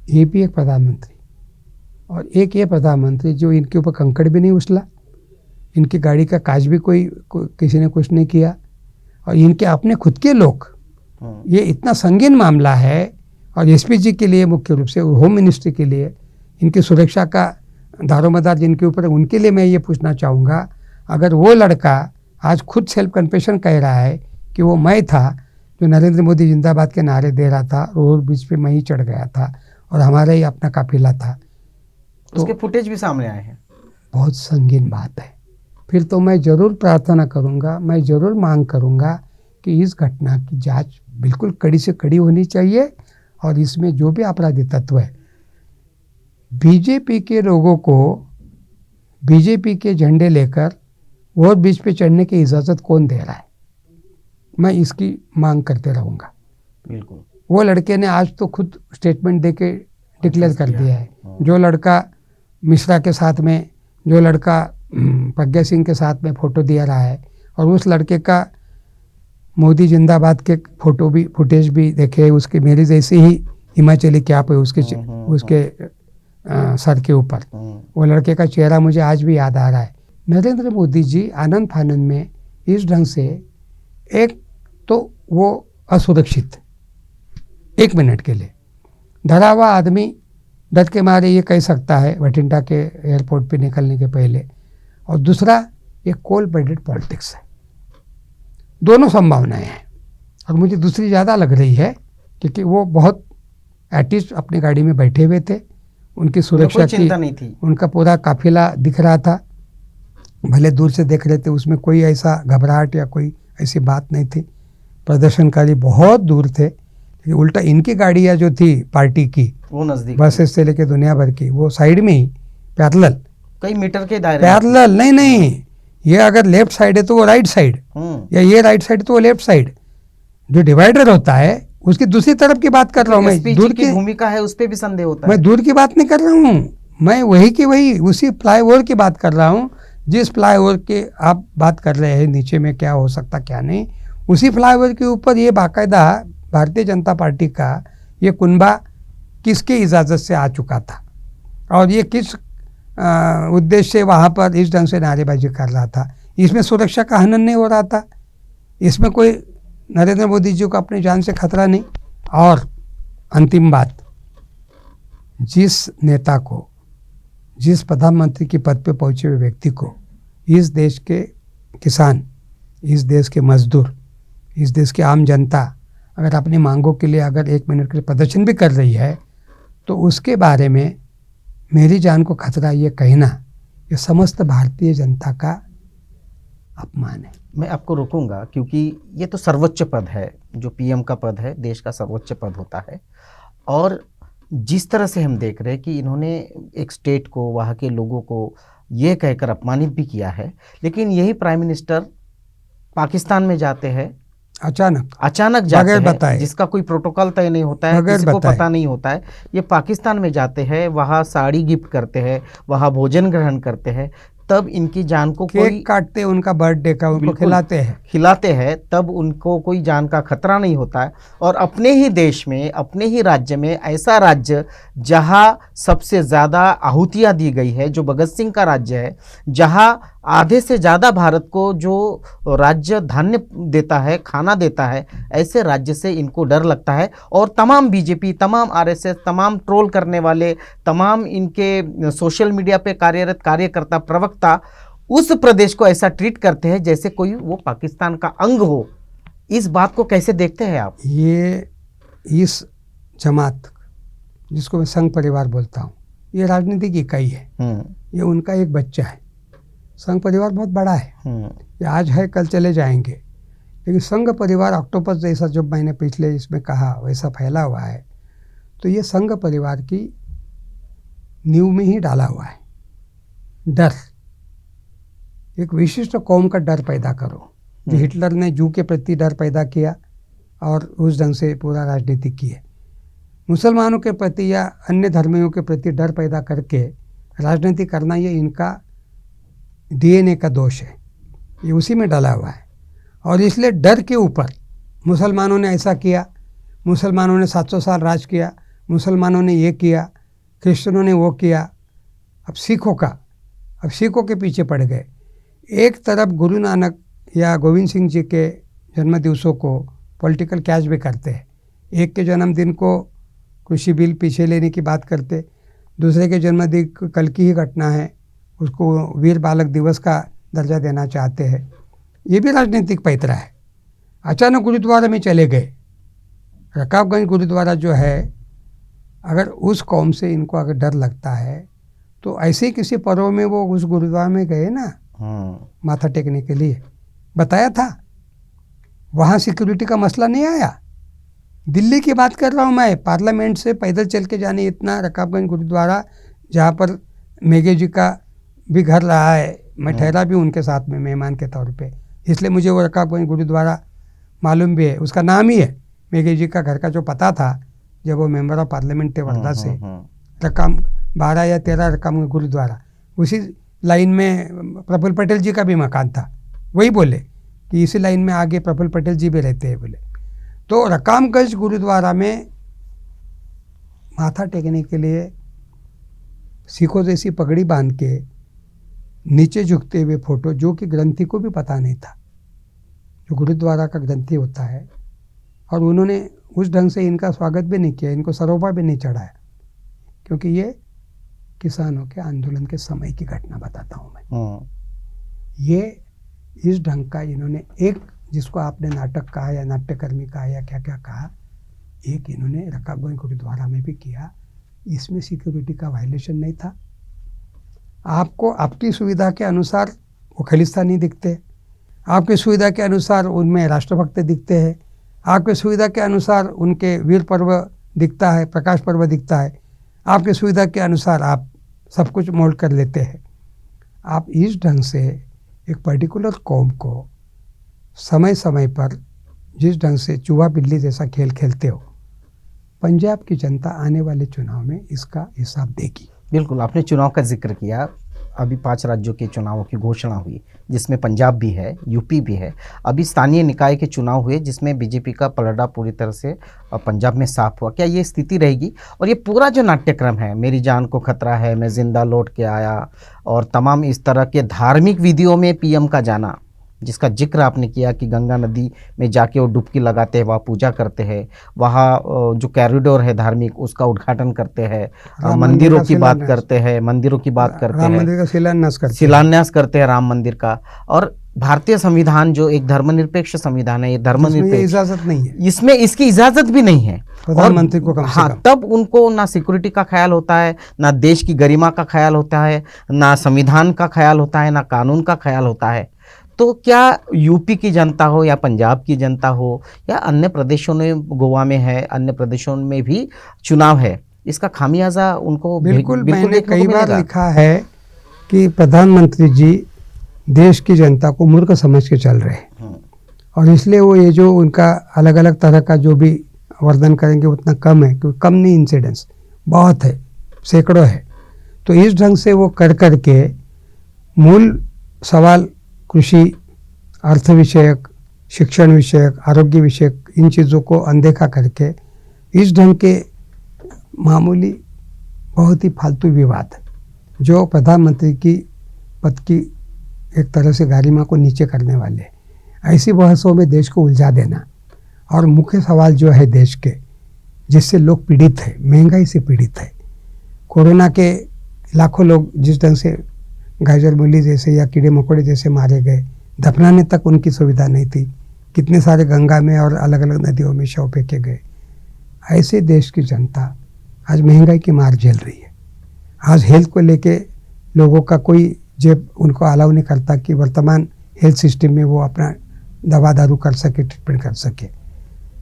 ये भी एक प्रधानमंत्री, और एक ये प्रधानमंत्री जो इनके ऊपर कंकड़ भी नहीं उछला, इनकी गाड़ी का कांच भी किसी ने कुछ नहीं किया, और इनके अपने खुद के लोग, ये इतना संगीन मामला है। और एसपी जी के लिए मुख्य रूप से, होम मिनिस्ट्री के लिए, इनकी सुरक्षा का दारोमदार जिनके ऊपर है, उनके लिए मैं ये पूछना चाहूँगा, अगर वो लड़का आज खुद सेल्फ कन्फेशन कह रहा है कि वो मैं था जो नरेंद्र मोदी जिंदाबाद के नारे दे रहा था, रोड ब्रिज पे मैं ही चढ़ गया था और हमारा ही अपना काफिला था, तो उसके फुटेज भी सामने आए हैं, बहुत संगीन बात है। फिर तो मैं ज़रूर प्रार्थना करूँगा, मैं ज़रूर मांग करूँगा कि इस घटना की जांच बिल्कुल कड़ी से कड़ी होनी चाहिए, और इसमें जो भी आपराधिक तत्व है, बीजेपी के लोगों को बीजेपी के झंडे लेकर ओवर ब्रिज पे चढ़ने की इजाज़त कौन दे रहा है? मैं इसकी मांग करते रहूँगा। बिल्कुल। वो लड़के ने आज तो खुद स्टेटमेंट दे के डिक्लेयर कर दिया है, जो लड़का मिश्रा के साथ में, जो लड़का प्रज्ञा सिंह के साथ में फ़ोटो दिया रहा है, और उस लड़के का मोदी जिंदाबाद के फोटो भी, फुटेज भी देखे, उसके मेरे जैसे ही हिमाचली कैप है उसके सर के ऊपर। वो लड़के का चेहरा मुझे आज भी याद आ रहा है। नरेंद्र मोदी जी आनंद फानंद में इस ढंग से, एक तो वो असुरक्षित 1 मिनट के लिए, डरा हुआ आदमी डर के मारे ये कह सकता है बठिंडा के एयरपोर्ट पे निकलने के पहले, और दूसरा ये कोल्ड ब्लडेड पॉलिटिक्स है। दोनों संभावनाएं हैं, और मुझे दूसरी ज़्यादा लग रही है क्योंकि वो बहुत एटलीस्ट अपनी गाड़ी में बैठे हुए थे, उनकी सुरक्षा की चिंता नहीं थी। उनका पूरा काफिला दिख रहा था, भले दूर से देख रहे थे, उसमें कोई ऐसा घबराहट या कोई ऐसी बात नहीं थी। प्रदर्शनकारी बहुत दूर थे, लेकिन उल्टा इनकी गाड़ियाँ जो थी पार्टी की, वो नज़दीक, बसेस से लेके दुनिया भर की, वो साइड में ही पैरेलल, कई मीटर के दायरे, पैरेलल नहीं, ये अगर लेफ्ट साइड है तो वो राइट साइड, या ये राइट साइड तो वो लेफ्ट साइड। जो डिवाइडर होता है उसकी दूसरी तरफ की बात कर रहा हूँ मैं। दूर की भूमिका है, उस पे भी संदेह होता है। मैं दूर की बात नहीं कर रहा हूँ, मैं वही की वही उसी फ्लाईओवर की बात कर रहा हूँ। जिस फ्लाईओवर के आप बात कर रहे हैं नीचे में क्या हो सकता क्या नहीं, उसी फ्लाईओवर के ऊपर ये बाकायदा भारतीय जनता पार्टी का ये कुनबा किसके इजाज़त से आ चुका था, और ये किस उद्देश्य से वहाँ पर इस ढंग से नारेबाजी कर रहा था। इसमें सुरक्षा का हनन नहीं हो रहा था, इसमें कोई नरेंद्र मोदी जी को अपनी जान से खतरा नहीं। और अंतिम बात, जिस नेता को, जिस प्रधानमंत्री के पद पे पहुँचे हुए व्यक्ति को इस देश के किसान, इस देश के मजदूर, इस देश की आम जनता अगर अपनी मांगों के लिए अगर 1 मिनट के लिए प्रदर्शन भी कर रही है, तो उसके बारे में मेरी जान को खतरा ये कहना, ये समस्त भारतीय जनता का अपमान है। मैं आपको रोकूंगा क्योंकि ये तो सर्वोच्च पद है, जो पीएम का पद है, देश का सर्वोच्च पद होता है। और जिस तरह से हम देख रहे हैं कि इन्होंने एक स्टेट को, वहाँ के लोगों को ये कहकर अपमानित भी किया है, लेकिन यही प्राइम मिनिस्टर पाकिस्तान में जाते हैं अचानक जाते हैं, जिसका कोई प्रोटोकॉल तय नहीं होता है, किसी को पता नहीं होता है। ये पाकिस्तान में जाते हैं, वहाँ साड़ी गिफ्ट करते हैं, वहाँ भोजन ग्रहण करते हैं, तब इनकी जान को केक काटते, उनका बर्थडे का उनको खिलाते हैं, तब उनको कोई जान का खतरा नहीं होता है। और अपने ही देश में, अपने ही राज्य में, ऐसा राज्य जहां सबसे ज़्यादा आहुतियाँ दी गई है, जो भगत सिंह का राज्य है, जहां आधे से ज़्यादा भारत को जो राज्य धान्य देता है, खाना देता है, ऐसे राज्य से इनको डर लगता है। और तमाम बीजेपी, तमाम आरएसएस, तमाम ट्रोल करने वाले, तमाम इनके सोशल मीडिया पे कार्यरत कार्यकर्ता, प्रवक्ता उस प्रदेश को ऐसा ट्रीट करते हैं जैसे कोई वो पाकिस्तान का अंग हो। इस बात को कैसे देखते हैं आप? ये इस जमात, जिसको मैं संघ परिवार बोलता हूँ, ये राजनीतिक इकाई है, ये उनका एक बच्चा है। संघ परिवार बहुत बड़ा है, ये आज है कल चले जाएंगे, लेकिन संघ परिवार ऑक्टोपस जैसा, जब मैंने पिछले इसमें कहा, वैसा फैला हुआ है। तो ये संघ परिवार की नींव में ही डाला हुआ है डर, एक विशिष्ट कौम का डर पैदा करो, जो हिटलर ने जू के प्रति डर पैदा किया और उस ढंग से पूरा राजनीति की है। मुसलमानों के प्रति या अन्य धर्मियों के प्रति डर पैदा करके राजनीति करना, ये इनका डीएनए का दोष है, ये उसी में डाला हुआ है। और इसलिए डर के ऊपर मुसलमानों ने ऐसा किया, मुसलमानों ने 700 साल राज किया, मुसलमानों ने ये किया, क्रिश्चियनों ने वो किया, अब सिखों के पीछे पड़ गए। एक तरफ गुरु नानक या गोविंद सिंह जी के जन्म दिवसों को पॉलिटिकल कैच भी करते हैं, एक के जन्मदिन को कृषि बिल पीछे लेने की बात करते, दूसरे के जन्मदिन कल की ही घटना है, उसको वीर बालक दिवस का दर्जा देना चाहते हैं। ये भी राजनीतिक पैतरा है। अचानक गुरुद्वारा में चले गए, रकाबगंज गुरुद्वारा जो है, अगर उस कौम से इनको अगर डर लगता है तो ऐसे ही किसी पर्व में वो उस गुरुद्वारा में गए ना माथा टेकने के लिए, बताया था, वहाँ सिक्योरिटी का मसला नहीं आया। दिल्ली की बात कर रहा हूँ मैं, पार्लियामेंट से पैदल चल के जाने इतना रकाबगंज गुरुद्वारा, जहाँ पर मेघे जी का भी घर रहा है, मैं ठहरा भी उनके साथ में मेहमान के तौर पे, इसलिए मुझे वो रकाबगंज गुरुद्वारा मालूम भी है। उसका नाम ही है, मेघे जी का घर का जो पता था जब वो मेंबर ऑफ पार्लियामेंट थे वर्धा से, रकाम 12 या 13 रकाम गुरुद्वारा, उसी लाइन में प्रफुल्ल पटेल जी का भी मकान था। वही बोले कि इसी लाइन में आगे प्रफुल्ल पटेल जी भी रहते हैं बोले। तो रकामगंज गुरुद्वारा में माथा टेकने के लिए सिखों जैसी पगड़ी बांध के नीचे झुकते हुए फोटो, जो कि ग्रंथी को भी पता नहीं था, जो गुरुद्वारा का ग्रंथी होता है, और उन्होंने उस ढंग से इनका स्वागत भी नहीं किया, इनको सरोपा भी नहीं चढ़ाया, क्योंकि ये किसानों के आंदोलन के समय की घटना बताता हूँ मैं। ये इस ढंग का इन्होंने एक, जिसको आपने नाटक कहा या नाट्यकर्मी कहा या क्या क्या कहा, एक इन्होंने रकाबगंज गुरुद्वारा में भी किया। इसमें सिक्योरिटी का वायलेशन नहीं था। आपको आपकी सुविधा के अनुसार वो खालिस्तानी दिखते, आपकी सुविधा के अनुसार उनमें राष्ट्रभक्त दिखते हैं, आपकी सुविधा के अनुसार उनके वीर पर्व दिखता है, प्रकाश पर्व दिखता है, आपकी सुविधा के अनुसार आप सब कुछ मोल्ड कर लेते हैं। आप इस ढंग से एक पर्टिकुलर कौम को समय समय पर जिस ढंग से चूहा बिल्ली जैसा खेल खेलते हो, पंजाब की जनता आने वाले चुनाव में इसका हिसाब देगी। बिल्कुल, आपने चुनाव का जिक्र किया। अभी 5 राज्यों के चुनावों की घोषणा हुई, जिसमें पंजाब भी है, यूपी भी है। अभी स्थानीय निकाय के चुनाव हुए, जिसमें बीजेपी का पलड़ा पूरी तरह से पंजाब में साफ हुआ। क्या ये स्थिति रहेगी? और ये पूरा जो नाट्यक्रम है, मेरी जान को खतरा है, मैं जिंदा लौट के आया, और तमाम इस तरह के धार्मिक विधियों में पीएम का जाना, जिसका जिक्र आपने किया कि गंगा नदी में जाके वो डुबकी लगाते हैं, वहाँ पूजा करते हैं, वहाँ जो कॉरिडोर है धार्मिक, उसका उद्घाटन करते हैं, मंदिरों की बात करते हैं, मंदिरों की बात करते हैं, राम मंदिर का शिलान्यास करते हैं राम मंदिर का। और भारतीय संविधान जो एक धर्मनिरपेक्ष संविधान है, ये धर्मनिरपेक्ष, इजाजत नहीं है, इसमें इसकी इजाजत भी नहीं है प्रधानमंत्री को कम से कम। तब उनको ना सिक्योरिटी का ख्याल होता है, ना देश की गरिमा का ख्याल होता है, ना संविधान का ख्याल होता है, ना कानून का ख्याल होता है। तो क्या यूपी की जनता हो या पंजाब की जनता हो या अन्य प्रदेशों में, गोवा में है, अन्य प्रदेशों में भी चुनाव है, इसका खामियाजा उनको बिल्कुल मैंने कई बार लिखा है कि प्रधानमंत्री जी देश की जनता को मूर्ख समझ के चल रहे हैं, और इसलिए वो ये जो उनका अलग अलग तरह का जो भी वर्णन करेंगे उतना कम है, क्योंकि कम नहीं, इंसिडेंस बहुत है, सैकड़ों है। तो इस ढंग से वो कर के मूल सवाल कृषि, अर्थ विषयक, शिक्षण विषयक, आरोग्य विषयक, इन चीज़ों को अनदेखा करके इस ढंग के मामूली बहुत ही फालतू विवाद जो प्रधानमंत्री की पद की एक तरह से गरिमा को नीचे करने वाले, ऐसी बहसों में देश को उलझा देना। और मुख्य सवाल जो है देश के, जिससे लोग पीड़ित है, महंगाई से पीड़ित है, कोरोना के लाखों लोग जिस ढंग से गाजर मूली जैसे या कीड़े मकोड़े जैसे मारे गए, दफनाने तक उनकी सुविधा नहीं थी, कितने सारे गंगा में और अलग अलग नदियों में शव फेंके गए। ऐसे देश की जनता आज महंगाई की मार झेल रही है। आज हेल्थ को लेके लोगों का कोई जेब उनको अलाउ नहीं करता कि वर्तमान हेल्थ सिस्टम में वो अपना दवा दारू कर सके, ट्रीटमेंट कर सके।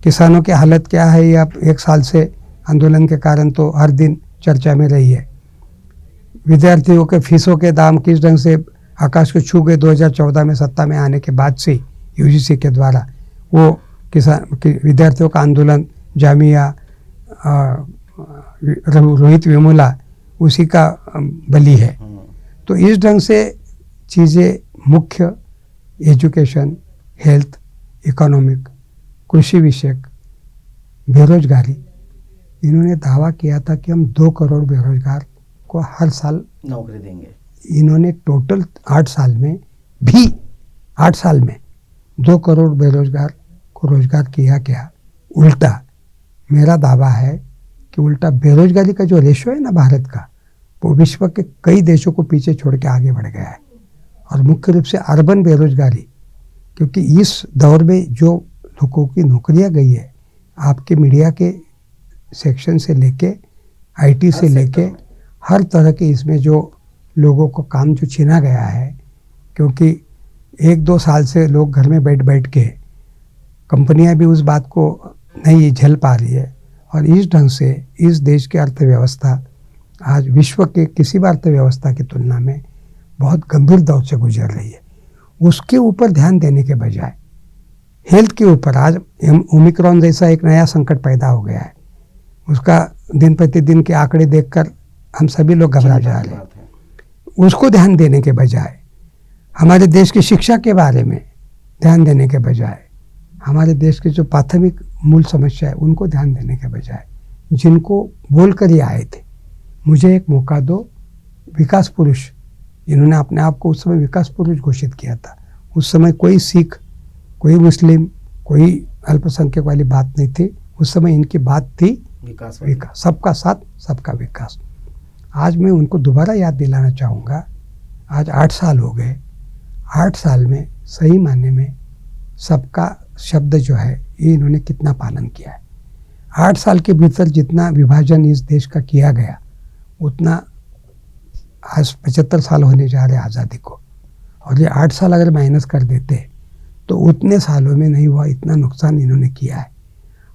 किसानों की हालत क्या है, ये अब 1 साल से आंदोलन के कारण तो हर दिन चर्चा में रही है। विद्यार्थियों के फीसों के दाम किस ढंग से आकाश को छू गए 2014 में सत्ता में आने के बाद से यूजीसी के द्वारा। वो विद्यार्थियों का आंदोलन, जामिया, रोहित वेमुला उसी का बलि है। तो इस ढंग से चीज़ें मुख्य एजुकेशन, हेल्थ, इकोनॉमिक, कृषि विषयक, बेरोजगारी, इन्होंने दावा किया था कि हम 2 करोड़ बेरोजगार को हर साल नौकरी देंगे। इन्होंने टोटल 8 साल में भी 8 साल में 2 करोड़ बेरोजगार को रोजगार किया क्या? उल्टा मेरा दावा है कि उल्टा बेरोजगारी का जो रेशो है ना भारत का, वो विश्व के कई देशों को पीछे छोड़ के आगे बढ़ गया है। और मुख्य रूप से अर्बन बेरोजगारी, क्योंकि इस दौर में जो लोगों की नौकरियां गई है, आपके मीडिया के सेक्शन से लेके आईटी से लेके हर तरह के, इसमें जो लोगों को काम जो छीना गया है, क्योंकि 1-2 साल से लोग घर में बैठ के, कंपनियां भी उस बात को नहीं झेल पा रही है। और इस ढंग से इस देश की अर्थव्यवस्था आज विश्व के किसी भी अर्थव्यवस्था की तुलना में बहुत गंभीर दौर से गुजर रही है, उसके ऊपर ध्यान देने के बजाय हेल्थ के ऊपर आज ओमिक्रॉन जैसा एक नया संकट पैदा हो गया है। उसका दिन प्रतिदिन के आंकड़े देखकर हम सभी लोग घबरा जा रहे हैं। उसको ध्यान देने के बजाय, हमारे देश की शिक्षा के बारे में ध्यान देने के बजाय, हमारे देश की जो प्राथमिक मूल समस्या है उनको ध्यान देने के बजाय, जिनको बोल कर ही आए थे मुझे एक मौका दो, विकास पुरुष, इन्होंने अपने आप को उस समय विकास पुरुष घोषित किया था। उस समय कोई सिख, कोई मुस्लिम, कोई अल्पसंख्यक वाली बात नहीं थी। उस समय इनकी बात थी विकास, सबका साथ सबका विकास। आज मैं उनको दोबारा याद दिलाना चाहूँगा, आज 8 साल हो गए, 8 साल में सही मायने में सबका शब्द जो है ये इन्होंने कितना पालन किया है। 8 साल के भीतर जितना विभाजन इस देश का किया गया, उतना आज 75 साल होने जा रहे आज़ादी को, और ये 8 साल अगर माइनस कर देते तो उतने सालों में नहीं हुआ इतना नुकसान इन्होंने किया है।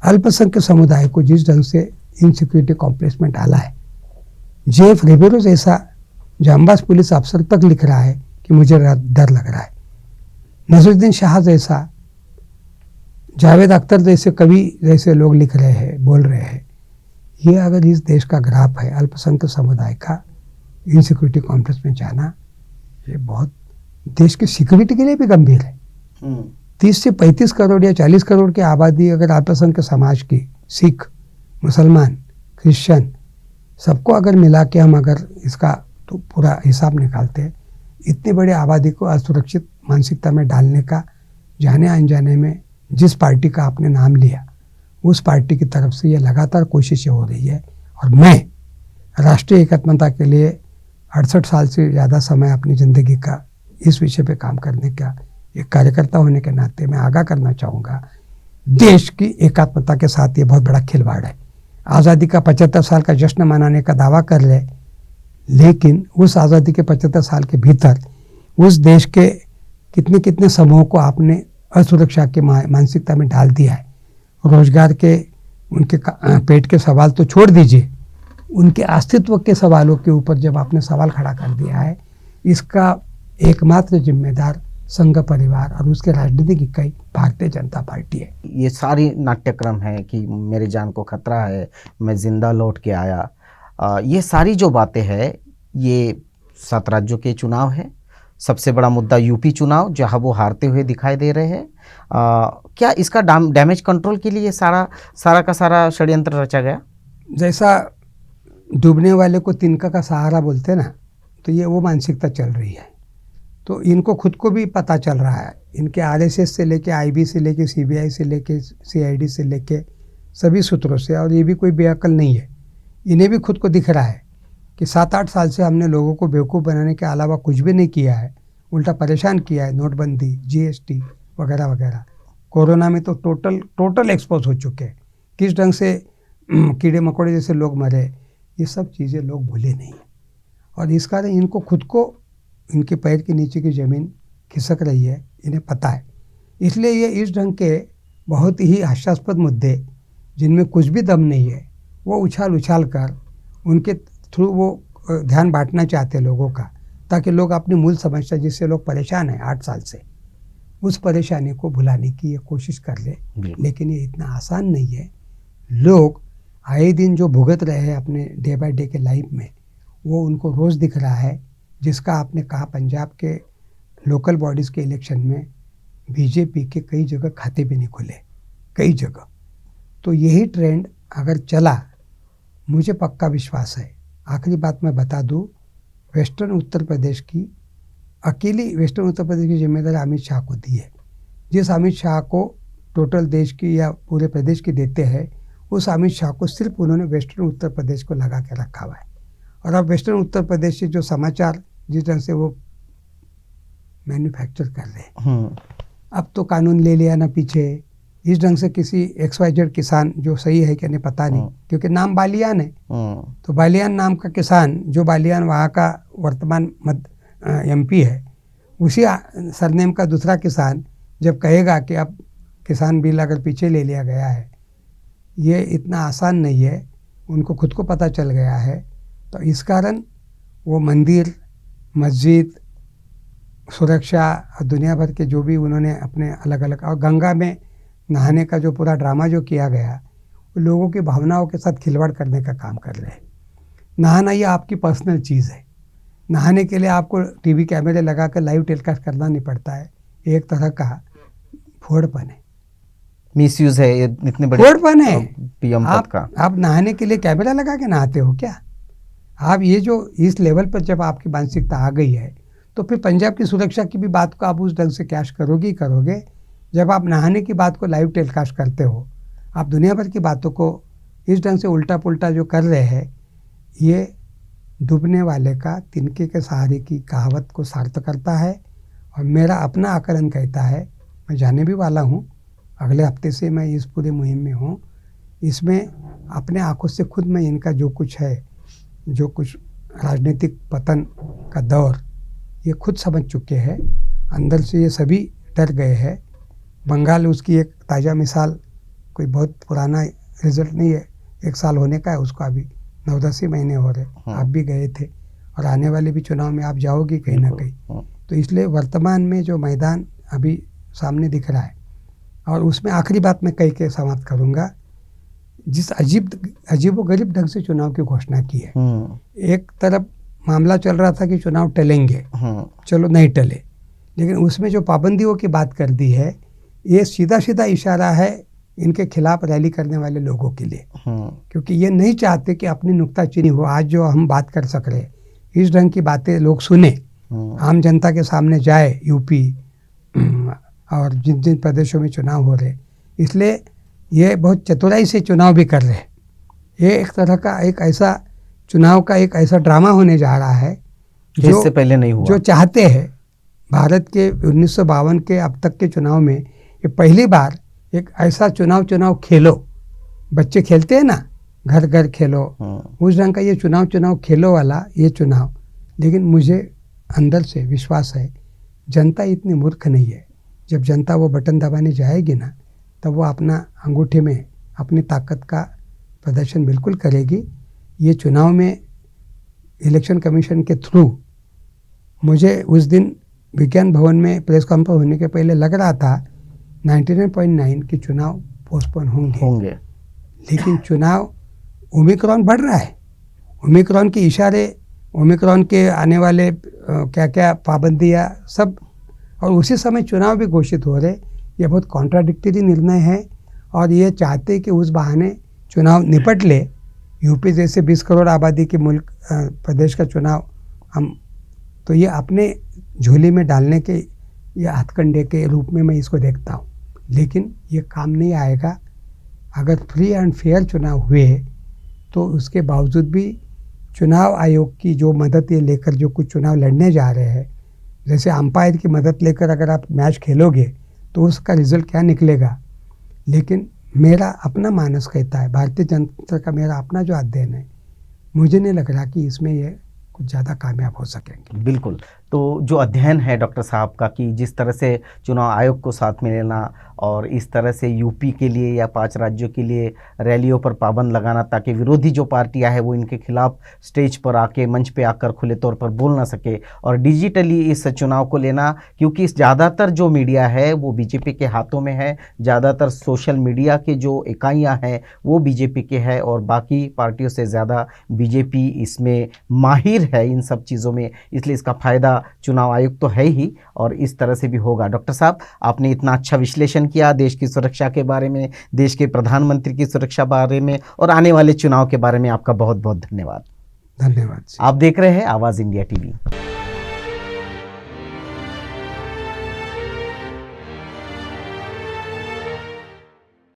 अल्पसंख्यक समुदाय को जिस ढंग से इनसिक्योरिटी कॉम्प्लेक्स में डाला है, जेफ रिबेरो जैसा जांबाज पुलिस अफसर तक लिख रहा है कि मुझे डर लग रहा है। नसरुद्दीन शाह जैसा, जावेद अख्तर जैसे कवि जैसे लोग लिख रहे हैं, बोल रहे हैं। ये अगर इस देश का ग्राफ है अल्पसंख्यक समुदाय का इनसिक्योरिटी कॉम्प्लेक्स में जाना, ये बहुत देश की सिक्योरिटी के लिए भी गंभीर है। 30 से 35 करोड़ या 40 करोड़ की आबादी अगर अल्पसंख्यक समाज की, सिख, मुसलमान, क्रिश्चियन, सबको अगर मिला के हम अगर इसका तो पूरा हिसाब निकालते हैं, इतनी बड़ी आबादी को असुरक्षित मानसिकता में डालने का जाने अनजाने में जिस पार्टी का आपने नाम लिया, उस पार्टी की तरफ से ये लगातार कोशिशें हो रही है। और मैं राष्ट्रीय एकात्मता के लिए 68 साल से ज़्यादा समय अपनी ज़िंदगी का इस विषय पे काम करने का एक कार्यकर्ता होने के नाते मैं आगाह करना चाहूँगा, देश की एकात्मता के साथ ये बहुत बड़ा खिलवाड़ है। आज़ादी का 75 साल का जश्न मनाने का दावा कर रहे, लेकिन उस आज़ादी के 75 साल के भीतर उस देश के कितने कितने समूहों को आपने असुरक्षा के मानसिकता में डाल दिया है। रोजगार के, उनके पेट के सवाल तो छोड़ दीजिए, उनके अस्तित्व के सवालों के ऊपर जब आपने सवाल खड़ा कर दिया है, इसका एकमात्र जिम्मेदार संघ परिवार और उसके राजनीतिक इकाई भारतीय जनता पार्टी है। ये सारी नाट्यक्रम है कि मेरी जान को खतरा है, मैं जिंदा लौट के आया, ये सारी जो बातें हैं, ये 7 राज्यों के चुनाव है। सबसे बड़ा मुद्दा यूपी चुनाव, जहां वो हारते हुए दिखाई दे रहे हैं। क्या इसका डैमेज कंट्रोल के लिए सारा का सारा षड्यंत्र रचा गया? जैसा डूबने वाले को तिनका का सहारा बोलते हैं ना, तो ये वो मानसिकता चल रही है। तो इनको खुद को भी पता चल रहा है, इनके आरएसएस से लेके आईबी से लेके सीबीआई से लेके सीआईडी से लेके सभी सूत्रों से, और ये भी कोई बेअकल नहीं है, इन्हें भी खुद को दिख रहा है कि 7-8 साल से हमने लोगों को बेवकूफ़ बनाने के अलावा कुछ भी नहीं किया है, उल्टा परेशान किया है। नोटबंदी, जीएसटी वगैरह वगैरह, कोरोना में तो टोटल एक्सपोज हो चुके हैं। किस ढंग से कीड़े मकोड़े जैसे लोग मरे, ये सब चीज़ें लोग भूले नहीं हैं। और इस कारण इनको खुद को, इनके पैर के नीचे की ज़मीन खिसक रही है, इन्हें पता है। इसलिए ये इस ढंग के बहुत ही हास्यास्पद मुद्दे जिनमें कुछ भी दम नहीं है, वो उछाल कर उनके थ्रू वो ध्यान बांटना चाहते हैं लोगों का, ताकि लोग अपनी मूल समस्या जिससे लोग परेशान हैं 8 साल से, उस परेशानी को भुलाने की ये कोशिश कर ले। लेकिन ये इतना आसान नहीं है। लोग आए दिन जो भुगत रहे हैं अपने डे बाय डे के लाइफ में, वो उनको रोज़ दिख रहा है। जिसका आपने कहा, पंजाब के लोकल बॉडीज़ के इलेक्शन में बीजेपी के कई जगह खाते भी नहीं खुले, कई जगह। तो यही ट्रेंड अगर चला, मुझे पक्का विश्वास है। आखिरी बात मैं बता दूं, वेस्टर्न उत्तर प्रदेश की अकेली वेस्टर्न उत्तर प्रदेश की जिम्मेदारी अमित शाह को दी है। जिस अमित शाह को टोटल देश की या पूरे प्रदेश की देते हैं, उस अमित शाह को सिर्फ उन्होंने वेस्टर्न उत्तर प्रदेश को लगा के रखा हुआ है। और अब वेस्टर्न उत्तर प्रदेश से जो समाचार जिस ढंग से वो मैन्युफैक्चर कर रहे हैं, अब तो कानून ले लिया ना पीछे, इस ढंग से किसी XYZ किसान, जो सही है कि नहीं पता नहीं, क्योंकि नाम बालियान है, तो बालियान नाम का किसान, जो बालियान वहाँ का वर्तमान MP है, उसी सरनेम का दूसरा किसान जब कहेगा कि अब किसान बिल अगर पीछे ले लिया गया है, ये इतना आसान नहीं है, उनको खुद को पता चल गया है। तो इस कारण वो मंदिर, मस्जिद, सुरक्षा और दुनिया भर के जो भी उन्होंने अपने अलग अलग, और गंगा में नहाने का जो पूरा ड्रामा जो किया गया, वो लोगों की भावनाओं के साथ खिलवाड़ करने का काम कर रहे हैं। नहाना ये आपकी पर्सनल चीज़ है। नहाने के लिए आपको टीवी कैमरे लगा कर लाइव टेलीकास्ट करना नहीं पड़ता है। ये एक तरह का फोड़पन है, मिसयूज है, ये इतने बड़े फोड़पन है। पीएम पद का। आप नहाने के लिए कैमरा लगा के नहाते हो क्या? आप ये जो इस लेवल पर जब आपकी मानसिकता आ गई है, तो फिर पंजाब की सुरक्षा की भी बात को आप उस ढंग से कैश करोगे ही करोगे। जब आप नहाने की बात को लाइव टेलीकास्ट करते हो, आप दुनिया भर की बातों को इस ढंग से उल्टा पुल्टा जो कर रहे हैं, ये डूबने वाले का तिनके के सहारे की कहावत को सार्थक करता है। और मेरा अपना आकलन कहता है, मैं जाने भी वाला हूँ, अगले हफ्ते से मैं इस पूरे मुहिम में हूँ। इसमें अपने आंखों से खुद में इनका जो कुछ है, जो कुछ राजनीतिक पतन का दौर, ये खुद समझ चुके हैं। अंदर से ये सभी डर गए हैं। बंगाल उसकी एक ताज़ा मिसाल, कोई बहुत पुराना रिजल्ट नहीं है, 1 साल होने का है उसको, अभी 9-10 ही महीने हो रहे। आप भी गए थे और आने वाले भी चुनाव में आप जाओगे कहीं ना कहीं। तो इसलिए वर्तमान में जो मैदान अभी सामने दिख रहा है, और उसमें आखिरी बात मैं कह के समाप्त करूँगा, जिस अजीबोगरीब ढंग से चुनाव की घोषणा की है। एक तरफ मामला चल रहा था कि चुनाव टलेंगे, चलो नहीं टले, लेकिन उसमें जो पाबंदियों की बात कर दी है, ये सीधा सीधा इशारा है इनके खिलाफ रैली करने वाले लोगों के लिए, क्योंकि ये नहीं चाहते कि अपनी नुक्ताचीनी हो। आज जो हम बात कर सक रहे, इस ढंग की बातें लोग सुने, आम जनता के सामने जाए, यूपी और जिन जिन प्रदेशों में चुनाव हो रहे, इसलिए ये बहुत चतुराई से चुनाव भी कर रहे हैं। ये एक तरह का एक ऐसा चुनाव का एक ऐसा ड्रामा होने जा रहा है जो इससे पहले नहीं हुआ। जो चाहते हैं भारत के 1952 के अब तक के चुनाव में ये पहली बार एक ऐसा चुनाव खेलो, बच्चे खेलते हैं ना, घर घर खेलो, उस ढंग का ये चुनाव खेलो वाला ये चुनाव। लेकिन मुझे अंदर से विश्वास है जनता इतनी मूर्ख नहीं है। जब जनता वो बटन दबाने जाएगी ना, तब वो अपना अंगूठे में अपनी ताकत का प्रदर्शन बिल्कुल करेगी। ये चुनाव में इलेक्शन कमीशन के थ्रू, मुझे उस दिन विज्ञान भवन में प्रेस कॉन्फ्रेंस होने के पहले लग रहा था 99.9 कि चुनाव पोस्टपोन होंगे, लेकिन चुनाव ओमिक्रॉन बढ़ रहा है। ओमिक्रॉन के इशारे, ओमिक्रॉन के आने वाले क्या क्या पाबंदियाँ सब, और उसी समय चुनाव भी घोषित हो रहे। ये बहुत कॉन्ट्राडिक्टरी निर्णय है, और ये चाहते कि उस बहाने चुनाव निपट ले। यूपी जैसे 20 करोड़ आबादी के मुल्क प्रदेश का चुनाव हम, तो ये अपने झोली में डालने के ये हथकंडे के रूप में मैं इसको देखता हूँ। लेकिन ये काम नहीं आएगा। अगर फ्री एंड फेयर चुनाव हुए तो उसके बावजूद भी चुनाव आयोग की जो मदद ये लेकर जो कुछ चुनाव लड़ने जा रहे हैं, जैसे अंपायर की मदद लेकर अगर आप मैच खेलोगे तो उसका रिजल्ट क्या निकलेगा। लेकिन मेरा अपना मानस कहता है, भारतीय जनता का मेरा अपना जो अध्ययन है, मुझे नहीं लग रहा कि इसमें ये कुछ ज़्यादा कामयाब हो सकेंगे। बिल्कुल। तो जो अध्ययन है डॉक्टर साहब का, कि जिस तरह से चुनाव आयोग को साथ में लेना और इस तरह से यूपी के लिए या 5 राज्यों के लिए रैलियों पर पाबंद लगाना, ताकि विरोधी जो पार्टियां हैं वो इनके खिलाफ स्टेज पर आके, मंच पे आकर खुले तौर पर बोल ना सके, और डिजिटली इस चुनाव को लेना, क्योंकि ज़्यादातर जो मीडिया है वो बीजेपी के हाथों में है, ज़्यादातर सोशल मीडिया के जो इकाइयाँ हैं वो बीजेपी के हैं, और बाकी पार्टियों से ज़्यादा बीजेपी इसमें माहिर है इन सब चीज़ों में, इसलिए इसका फ़ायदा चुनाव आयोग तो है ही, और इस तरह से भी होगा। डॉक्टर साहब, आपने इतना अच्छा विश्लेषण किया देश की सुरक्षा के बारे में, देश के प्रधानमंत्री की सुरक्षा बारे में, और आने वाले चुनाव के बारे में। आपका बहुत बहुत धन्यवाद। धन्यवाद। आप देख रहे हैं आवाज़ इंडिया टीवी।